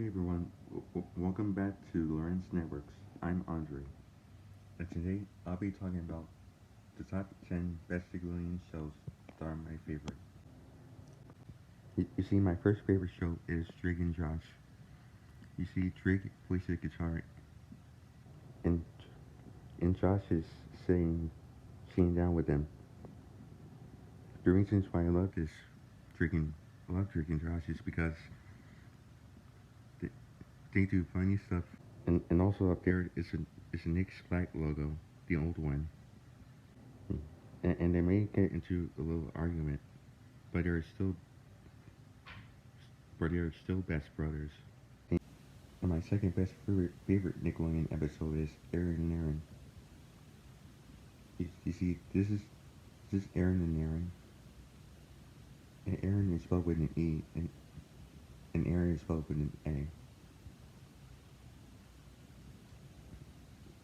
Hey everyone, welcome back to Lawrence Networks. I'm Andre, and today I'll be talking about the top 10 best Nickelodeon shows that are my favorite. You see, my first favorite show is Drake and Josh. You see, Drake plays the guitar, and Josh is sitting down with him. The reasons why Drake and I love Drake and Josh is because they, they do funny stuff, and also up there is a Nick's flag logo, the old one. And they may get into a little argument, but they're still best brothers. And my second best favorite Nickelodeon episode is Aaron and Aaron. You see, this is Aaron and Aaron, and Aaron is spelled with an E, and Aaron is spelled with an A.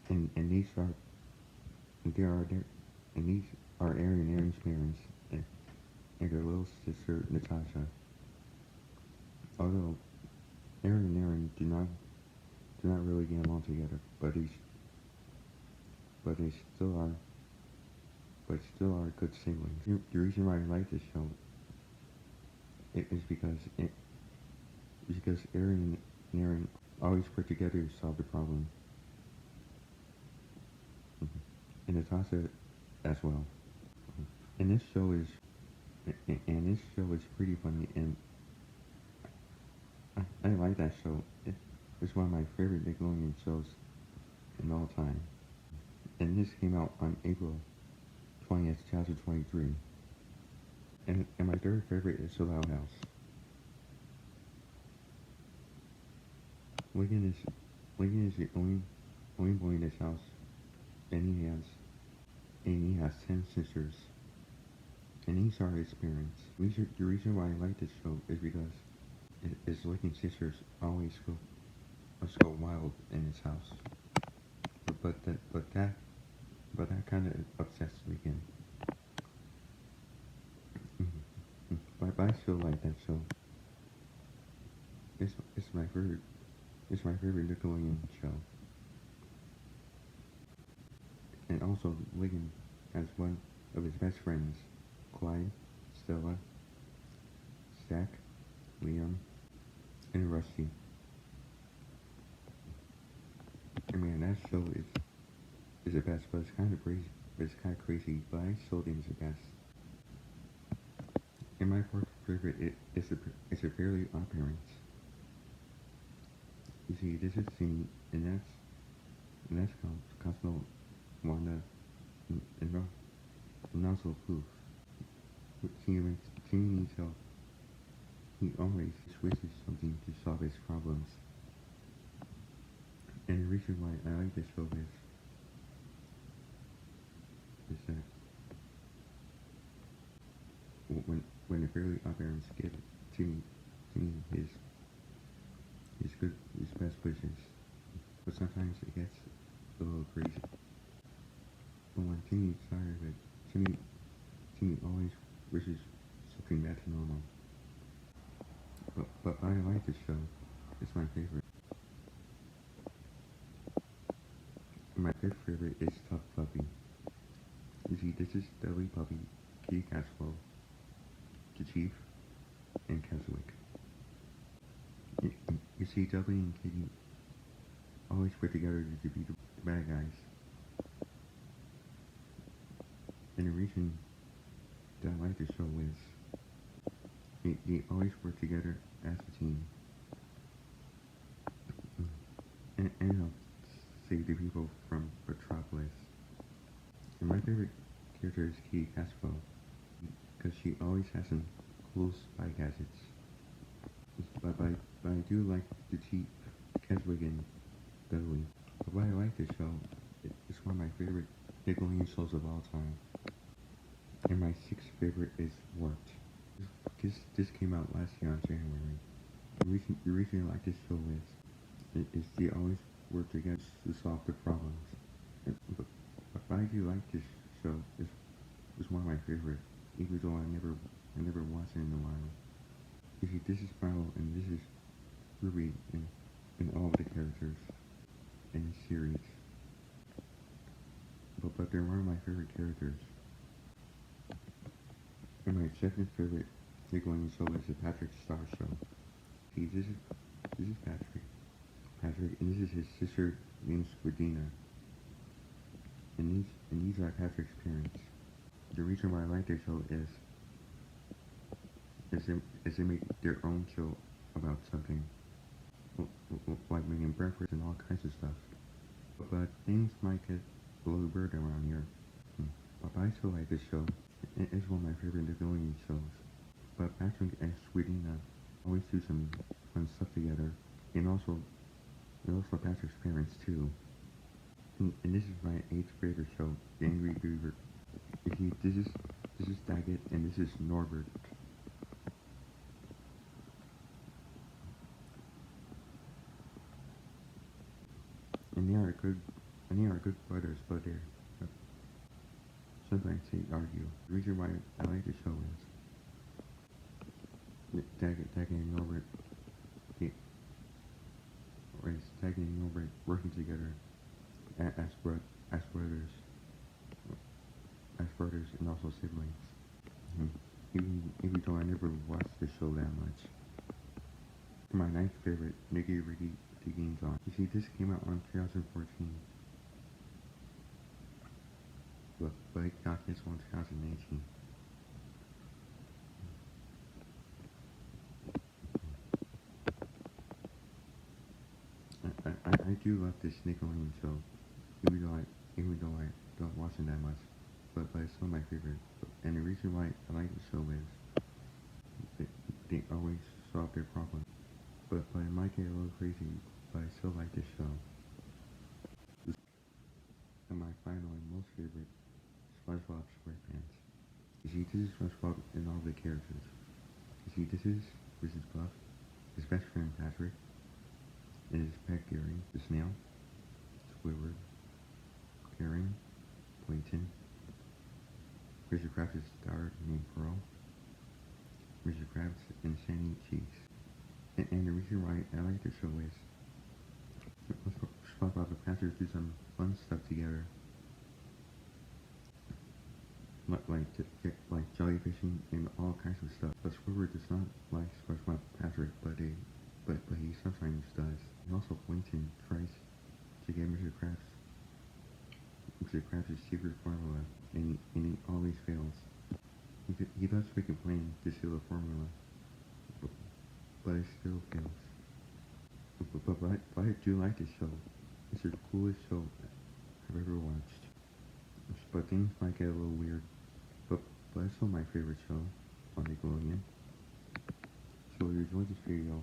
And these are and there are there and these are Aaron and Aaron's parents and their little sister Natasha. Although Aaron and Aaron do not really get along together, but still are good siblings. The reason why I like this show is because Aaron and Aaron always work together to solve the problem, and Natasha as well. And this show is pretty funny, and I like that show. It's one of my favorite Nickelodeon shows in all time. And this came out on April 20th, 2023. And my third favorite is The Loud House. Lincoln is the only boy in this house, and he has 10 sisters. And these are his parents. The reason why I like this show is because his Lincoln's sisters always go wild in his house. But that kind of upsets Lincoln. But I still like that show. It's my favorite. It's my favorite Nickelodeon show. And also, Lincoln has one of his best friends, Clyde, Stella, Zach, Liam, and Rusty. I mean, that show is the best, but it's kind of crazy. But I still think it's the best. And my fourth favorite is a Fairly Odd Parents. You see, this is scene, and that's Cosmo, Wanda, and also Poof. He needs help. He always wishes something to solve his problems. And the reason why I like this show is that when the Fairly Odd Parents give Timmy his best wishes, but sometimes it gets a little crazy. But when Timmy's tired of it, Timmy always wishes something back to normal. But I like this show. It's my favorite. And my fifth favorite is Tough Puppy. You see, this is Dudley Puppy, Kitty Caswell, the Chief, and Keswick. You see, Dudley and Kitty always work together to defeat the bad guys. And the reason that I like this show is they always work together as a team and help save the people from Metropolis. And my favorite character is Kitty Caswell because she always has some cool spy gadgets. But I do like the Chief, Keswick, and Dudley. But why I like this show, it's one of my favorite Nickelodeon shows of all time. And my sixth favorite is Warped. This came out last year on January. The reason I like this show is they always work together to solve the problems. But I do like this show. It's one of my favorite, even though I never watched it in a while. You see, this is Spiral, and Ruby in all of the characters in the series. But they're one of my favorite characters. And my second favorite Nickelodeon show is the Patrick Star Show. See, this is Patrick, and this is his sister named Squidina. And these are Patrick's parents. The reason why I like this show is they make their own show about something, like making breakfast and all kinds of stuff. But things might get a little weird around here. Hmm. But I still like this show. It's one of my favorite Nickelodeon shows. But Patrick and Sweetina always do some fun stuff together, and also Patrick's parents too. And this is my eighth favorite show, The Angry Beaver. You see, this is Daggett, and this is Norbert. And they are good brothers, but sometimes they argue. The reason why I like the show is Daggett and Norbert, they, or is Daggett and Norbert working together as brothers, and also siblings. Mm-hmm. Even though I never watched the show that much. My ninth favorite, Nicky Ricky the Game Zone. You see, this came out on 2014, but it got this one 2018. I do love this Nickelodeon show, even though I don't watch it that much, but it's still my favorite. And the reason why I like the show is they always solve their problems. But it might get a little crazy, but I still like this show. And my final and most favorite, SpongeBob SquarePants. You see, this is SpongeBob and all the characters. You see, this is Buff, his best friend Patrick, and his pet Gary, the snail, Squidward, Karen, Plankton, Mr. Krabs' daughter named Pearl, Mr. Krabs, and Sandy Cheeks. And the reason why I like this show is SpongeBob and Patrick do some fun stuff together, like jellyfishing and all kinds of stuff. But Squidward does not like SpongeBob and Patrick, but he sometimes does. And also Plankton tries to get Mr. Krabs' secret formula, and he always fails. He does make a plan to steal the formula, but it still fails. But I do like this show. It's the coolest show I've ever watched. But things might get a little weird. But, but it's still my favorite show on Nickelodeon. So if you enjoyed this video,